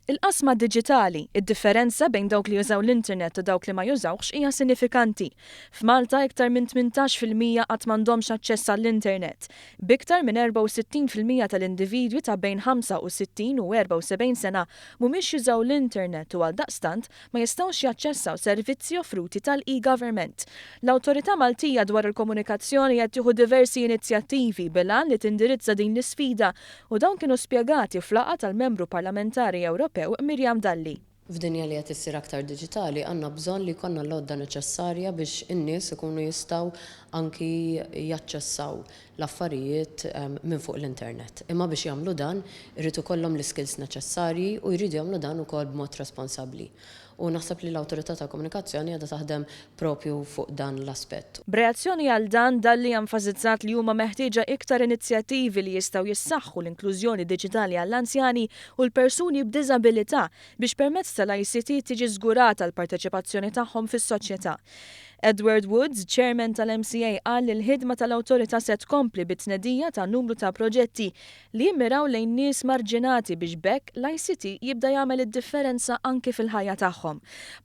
Il-qasma diġitali, id-differenza bejn dawk li jużaw l-internet u dawk li ma jużawx hija sinifikanti. F'Malta iktar minn 18% qatt m'għandhomx aċċess għall-internet. Biktar minn 64% tal-individwi ta' bejn 65 u 74 sena mhumiex jużaw l-internet u għaldaqstant ma jistgħux jaċċessaw servizzi offruti tal-e-government. L-Awtorità Maltija dwar il-komunikazzjoni qed tieħu diversi inizjattivi bilan li tindirizza din l-isfida u dawn kienu spjegati f'laqgħa tal-Membru Parlamentari Ewropew Mirjam Dalli. F'dinja li qed issir aktar diġitali għandna bżonn li jkollna l-għodda neċessarja biex in-nies ikunu jistgħu anki jaċċessaw l-affarijiet minn fuq l-internet. Imma biex jagħmlu dan irid ikollhom l-skills neċessarji u jridu jagħmlu dan ukoll b'mod responsabbli. U naħseb li l-Awtorità ta' Komunikazzjoni għadha taħdem propju fuq dan l-aspett. B'reazzjoni għal dan Dalli enfasizzat li huma meħtieġa iktar inizjattivi li jistgħu jissaħħu l-inklużjoni diġitali għall-anzjani u l-persuni b'diżabilità biex permezz tal-ICT tiġi żgurata l-parteċipazzjoni tagħhom fis-soċjetà. Edward Woods, chairman tal-MCA, qal li l-ħidma tal-awtorità se tkompli bit-tnedija ta' numru ta' proġetti li jimmiraw lejn nies marġinati biex bekk l-ICT jibda jagħmel id-differenza anki fil-ħajja tagħhom.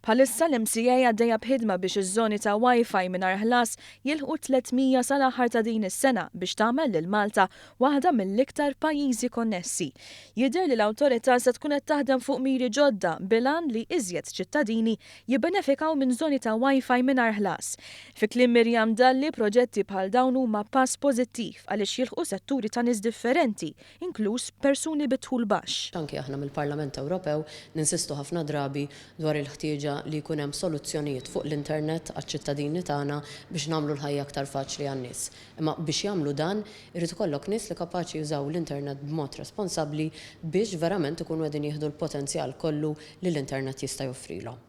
Bħalissa l-MCA għaddejja b'ħidma biex iż-żoni ta' Wi-Fi mingħajr ħlas jilħqu 300 sal-aħħar ta' din is-sena biex tagħmel lil Malta waħda mill-iktar pajjiżi konnessi. Jidher li l-awtorità se tkun qed taħdem fuq miri ġodda bilan li iżjed ċittadini jibbenefikaw minn żoni ta' Wi-Fi mingħajr ħlas. Fi kliem Mirjam Dalli, proġetti bħal dawn huma pass pożittiv għaliex jilħqu setturi ta' nies differenti, inkluż persuni bit-tħul baxx. Anke aħna mill-Parlament Ewropew ninsistu ħafna drabi dwar il-ħtieġa li jkun hemm soluzzjonijiet fuq l-internet għaċ-ċittadini tagħna biex nagħmlu l-ħajja aktar faċli għan-nies. Imma biex jagħmlu dan irid ikollok nies li kapaċi jużaw l-internet b'mod responsabbli biex verament ikunu qegħdin jieħdu l-potenzjal kollu li l-internet jista' joffrilhom.